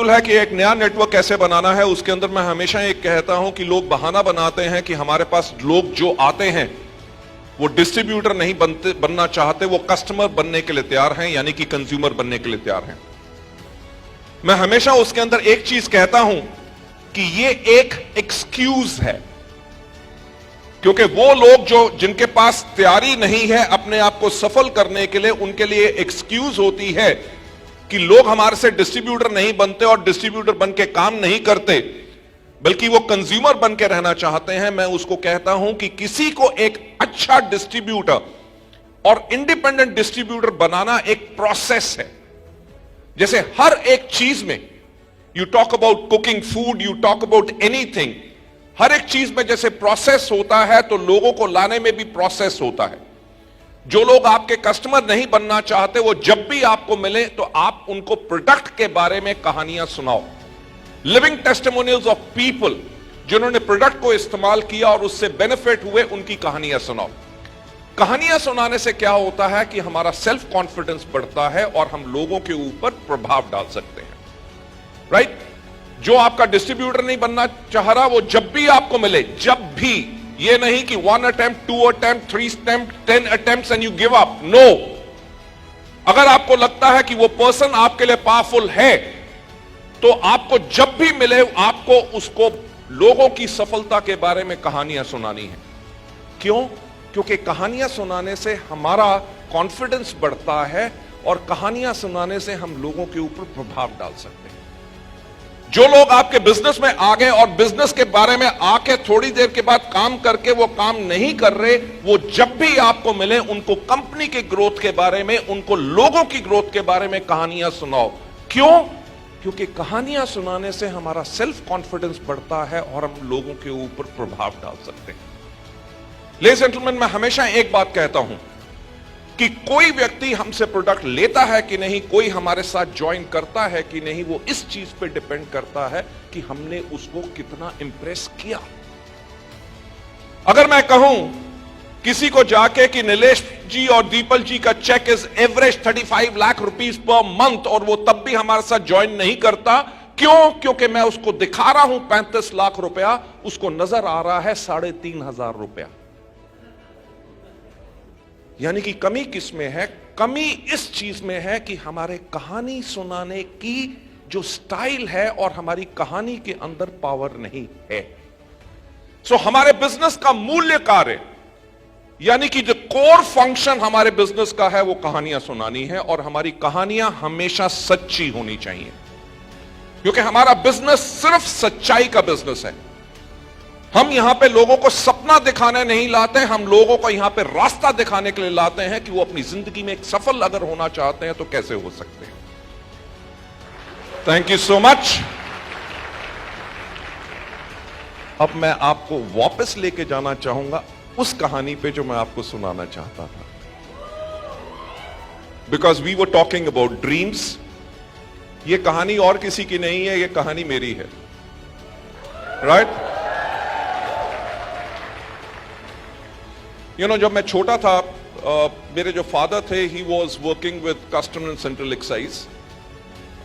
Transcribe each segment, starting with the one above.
Schedule है कि एक नया नेटवर्क कैसे बनाना है, उसके अंदर मैं हमेशा एक कहता हूं कि लोग बहाना बनाते हैं कि हमारे पास लोग जो आते हैं वो डिस्ट्रीब्यूटर नहीं बनना चाहते, वो कस्टमर बनने के लिए तैयार हैं, यानी कि कंज्यूमर बनने के लिए तैयार हैं। मैं हमेशा उसके अंदर एक चीज कहता हूं कि ये एक एक्सक्यूज है, क्योंकि वो लोग जिनके पास तैयारी नहीं है अपने आप को सफल करने के लिए, उनके लिए एक्सक्यूज होती है कि लोग हमारे से डिस्ट्रीब्यूटर नहीं बनते और डिस्ट्रीब्यूटर बन के काम नहीं करते, बल्कि वो कंज्यूमर बन के रहना चाहते हैं। मैं उसको कहता हूं कि किसी को एक अच्छा डिस्ट्रीब्यूटर और इंडिपेंडेंट डिस्ट्रीब्यूटर बनाना एक प्रोसेस है। जैसे हर एक चीज में, you talk about cooking food, you talk about anything, हर एक चीज में जैसे प्रोसेस होता है तो लोगों को लाने में भी प्रोसेस होता है। जो लोग आपके कस्टमर नहीं बनना चाहते, वो जब भी आपको मिले तो आप उनको प्रोडक्ट के बारे में कहानियां सुनाओ, लिविंग टेस्टिमोनियल्स ऑफ पीपल जिन्होंने प्रोडक्ट को इस्तेमाल किया और उससे बेनिफिट हुए, उनकी कहानियां सुनाओ। कहानियां सुनाने से क्या होता है कि हमारा सेल्फ कॉन्फिडेंस बढ़ता है और हम लोगों के ऊपर प्रभाव डाल सकते हैं, राइट? जो आपका डिस्ट्रीब्यूटर नहीं बनना चाह रहा, वो जब भी आपको मिले, जब भी, ये नहीं कि 1 attempt, 2 attempt, 3 attempt, 10 attempts and you give up. No. अगर आपको लगता है कि वो पर्सन आपके लिए पावरफुल है, तो आपको जब भी मिले आपको उसको लोगों की सफलता के बारे में कहानियां सुनानी है। क्यों? क्योंकि कहानियां सुनाने से हमारा कॉन्फिडेंस बढ़ता है और कहानियां सुनाने से हम लोगों के ऊपर प्रभाव डाल सकते हैं। जो लोग आपके बिजनेस में आ गए और बिजनेस के बारे में आके थोड़ी देर के बाद काम करके वो काम नहीं कर रहे, वो जब भी आपको मिले उनको कंपनी के ग्रोथ के बारे में, उनको लोगों की ग्रोथ के बारे में कहानियां सुनाओ। क्यों? क्योंकि कहानियां सुनाने से हमारा सेल्फ कॉन्फिडेंस बढ़ता है और हम लोगों के ऊपर प्रभाव डाल सकते हैं। लेडीज एंड जेंटलमैन, मैं हमेशा एक बात कहता हूं कि कोई व्यक्ति हमसे प्रोडक्ट लेता है कि नहीं, कोई हमारे साथ ज्वाइन करता है कि नहीं, वो इस चीज पे डिपेंड करता है कि हमने उसको कितना इंप्रेस किया। अगर मैं कहूं किसी को जाके कि नीलेश जी और दीपल जी का check is average 35 lakh rupees per month, और वो तब भी हमारे साथ ज्वाइन नहीं करता, क्यों? क्योंकि मैं उसको दिखा रहा हूं 35 लाख रुपया, उसको नजर आ रहा है 3,500 रुपया। यानी कि कमी किस में है? कमी इस चीज में है कि हमारे कहानी सुनाने की जो स्टाइल है और हमारी कहानी के अंदर पावर नहीं है। सो हमारे बिजनेस का मूल्य कार्य, यानी कि जो कोर फंक्शन हमारे बिजनेस का है, वो कहानियां सुनानी है, और हमारी कहानियां हमेशा सच्ची होनी चाहिए, क्योंकि हमारा बिजनेस सिर्फ सच्चाई का बिजनेस है। हम यहां पे लोगों को सपना दिखाने नहीं लाते, हम लोगों को यहां पे रास्ता दिखाने के लिए लाते हैं कि वो अपनी जिंदगी में एक सफल अगर होना चाहते हैं तो कैसे हो सकते हैं। Thank you so much. अब मैं आपको वापस लेके जाना चाहूंगा उस कहानी पे जो मैं आपको सुनाना चाहता था, because we were talking about dreams. ये कहानी और किसी की नहीं है, ये कहानी मेरी है, राइट? यू नो, जब मैं छोटा था, मेरे जो फादर थे, he was working with custom and central excise.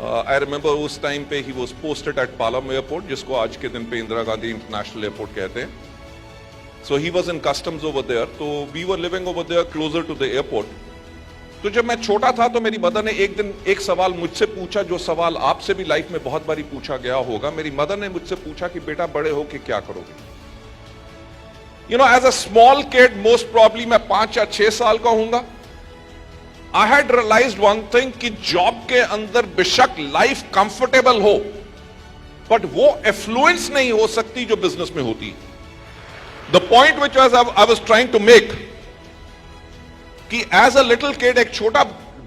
I remember उस टाइम पे he was posted at Palam airport, जिसको आज के दिन पे इंदिरा गांधी इंटरनेशनल एयरपोर्ट कहते हैं। So he was in customs over there, तो we were living over there closer to the airport. तो जब मैं छोटा था तो मेरी मदर ने एक दिन एक सवाल मुझसे पूछा, जो सवाल आपसे भी लाइफ में बहुत बारी पूछा गया होगा। मेरी मदर ने मुझसे पूछा कि बेटा बड़े होके क्या करोगे? You know, as a small kid, most probably मैं 5 या 6 साल का हूंगा, I had realized one thing कि जॉब के अंदर बेशक लाइफ कंफर्टेबल हो, बट वो एफ्लुएंस नहीं हो सकती जो बिजनेस में होती है। The point which I was trying to make कि as a little kid, एक छोटा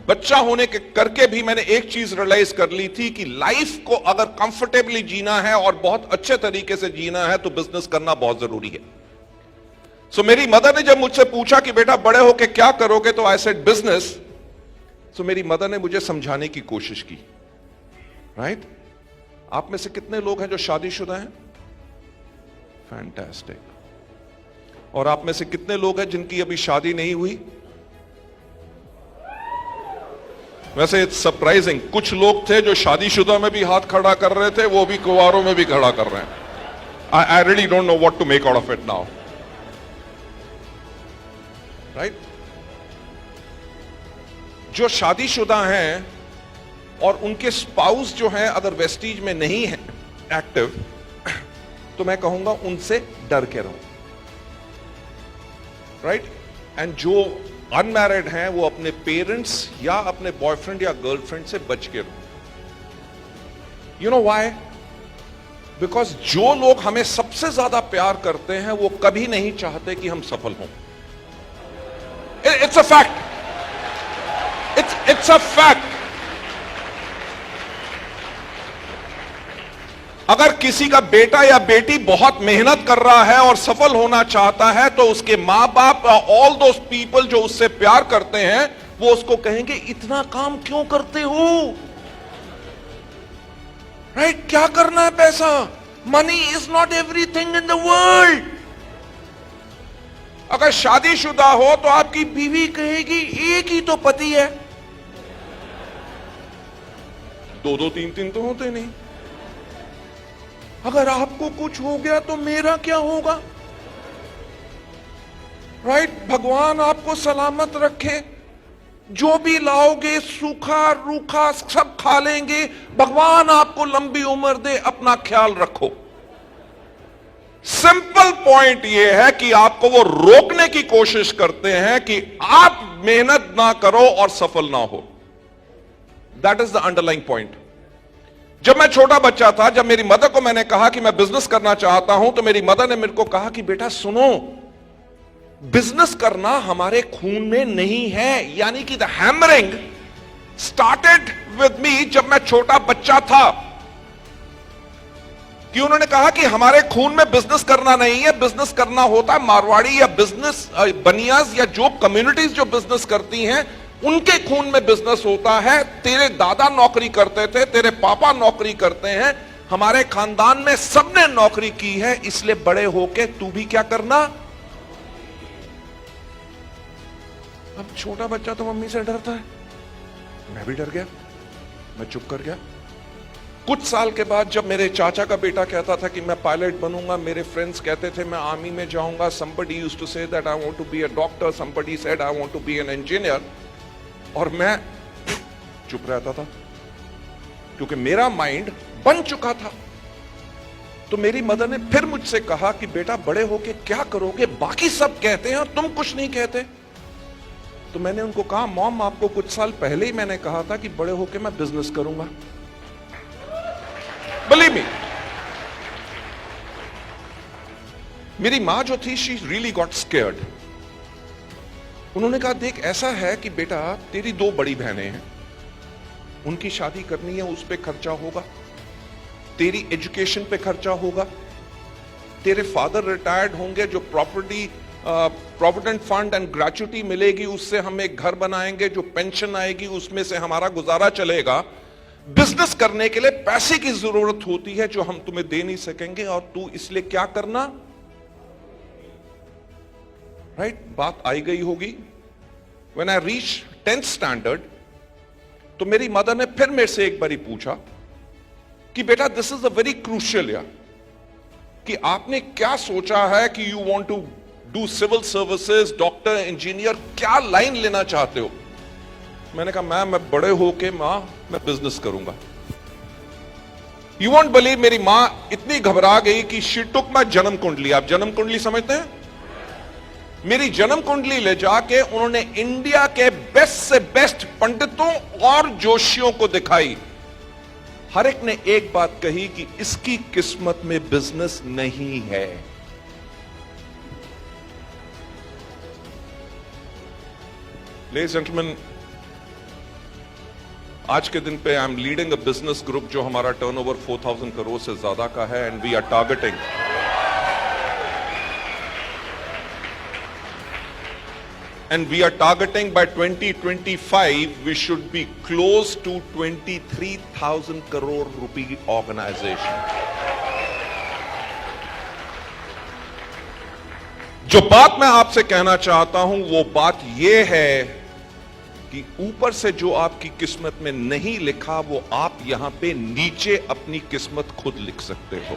बच्चा होने के करके भी मैंने एक चीज रियलाइज कर ली थी कि लाइफ को अगर कंफर्टेबली जीना है और बहुत अच्छे तरीके से जीना है तो बिजनेस करना बहुत जरूरी है। सो मेरी मदर ने जब मुझसे पूछा कि बेटा बड़े होके क्या करोगे, तो आई सेड बिजनेस। सो मेरी मदर ने मुझे समझाने की कोशिश की, राइट? आप में से कितने लोग हैं जो शादीशुदा हैं? फैंटास्टिक। और आप में से कितने लोग हैं जिनकी अभी शादी नहीं हुई? वैसे इट्स सरप्राइजिंग, कुछ लोग थे जो शादीशुदा में भी हाथ खड़ा कर रहे थे, वो भी कुंवारों में भी खड़ा कर रहे हैं। I really don't know what to make out of it now, right? जो शादीशुदा हैं और उनके स्पाउस जो हैं अगर वेस्टीज में नहीं है एक्टिव, तो मैं कहूंगा उनसे डर के रहो, राइट? एंड जो अनमैरिड हैं वो अपने पेरेंट्स या अपने बॉयफ्रेंड या गर्लफ्रेंड से बच के रहो। You know why? बिकॉज जो लोग हमें सबसे ज्यादा प्यार करते हैं वो कभी नहीं चाहते कि हम सफल हों। It's a fact, it's a fact. अगर किसी का बेटा या बेटी बहुत मेहनत कर रहा है और सफल होना चाहता है, तो उसके मां बाप, ऑल दोस पीपल जो उससे प्यार करते हैं, वो उसको कहेंगे इतना काम क्यों करते हो, राइट? क्या करना है पैसा? Money is not everything in the world. अगर शादीशुदा हो तो आपकी बीवी कहेगी एक ही तो पति है, दो दो तीन तीन तो होते नहीं। अगर आपको कुछ हो गया तो मेरा क्या होगा, राइट? भगवान आपको सलामत रखे, जो भी लाओगे सूखा रूखा सब खा लेंगे, भगवान आपको लंबी उम्र दे, अपना ख्याल रखो। सिंपल पॉइंट यह है कि आपको वो रोकने की कोशिश करते हैं कि आप मेहनत ना करो और सफल ना हो। That is the underlying point. जब मैं छोटा बच्चा था, जब मेरी मदर को मैंने कहा कि मैं बिजनेस करना चाहता हूं, तो मेरी मदर ने मेरे को कहा कि बेटा सुनो, बिजनेस करना हमारे खून में नहीं है। यानी कि the hammering started with me जब मैं छोटा बच्चा था, कि उन्होंने कहा कि हमारे खून में बिजनेस करना नहीं है, बिजनेस करना होता है मारवाड़ी या बिजनेस बनियाज या जो कम्युनिटीज जो बिजनेस करती हैं उनके खून में बिजनेस होता है। तेरे दादा नौकरी करते थे, तेरे पापा नौकरी करते हैं, हमारे खानदान में सबने नौकरी की है, इसलिए बड़े होके तू भी क्या करना। अब छोटा बच्चा तो मम्मी से डरता है, मैं भी डर गया, मैं चुप कर गया। कुछ साल के बाद जब मेरे चाचा का बेटा कहता था कि मैं पायलट बनूंगा, मेरे फ्रेंड्स कहते थे मैं आर्मी में जाऊंगा, somebody used to say that I want to be a doctor, somebody said I want to be an engineer, और मैं चुप रहता था क्योंकि मेरा माइंड बन चुका था। तो मेरी मदर ने फिर मुझसे कहा कि बेटा बड़े होके क्या करोगे, बाकी सब कहते हैं और तुम कुछ नहीं कहते। तो मैंने उनको कहा मॉम, आपको कुछ साल पहले ही मैंने कहा था कि बड़े होके मैं बिजनेस करूंगा। Believe me, मेरी मां जो थी, she really got scared. उन्होंने कहा देख ऐसा है कि बेटा तेरी दो बड़ी बहनें हैं, उनकी शादी करनी है, उस पे खर्चा होगा, तेरी एजुकेशन पे खर्चा होगा, तेरे फादर रिटायर्ड होंगे, जो property provident fund and gratuity मिलेगी उससे हम एक घर बनाएंगे, जो पेंशन आएगी उसमें से हमारा गुजारा चलेगा। बिजनेस करने के लिए पैसे की जरूरत होती है जो हम तुम्हें दे नहीं सकेंगे, और तू इसलिए क्या करना, राइट? बात आई गई होगी। When I reached 10th standard, तो मेरी मदर ने फिर मेरे से एक बारी पूछा कि बेटा this is a very crucial year, कि आपने क्या सोचा है कि you want to do civil services, doctor, engineer, क्या लाइन लेना चाहते हो? मैंने कहा मैं बड़े होके मैं बिजनेस करूंगा। यू वोंट बिलीव, मेरी मां इतनी घबरा गई कि शी टुक माय जन्म कुंडली। आप जन्म कुंडली समझते हैं? मेरी जन्म कुंडली ले जाके उन्होंने इंडिया के बेस्ट से बेस्ट पंडितों और जोशियों को दिखाई। हर एक ने एक बात कही कि इसकी किस्मत में बिजनेस नहीं है। लेडीज एंड जेंटलमैन, आज के दिन पे I am leading a business group जो हमारा टर्नओवर 4000 करोड़ से ज्यादा का है, and we are targeting by 2025 we should be close to 23,000 crore rupee organization. जो बात मैं आपसे कहना चाहता हूं वो बात यह है कि ऊपर से जो आपकी किस्मत में नहीं लिखा वो आप यहां पे नीचे अपनी किस्मत खुद लिख सकते हो।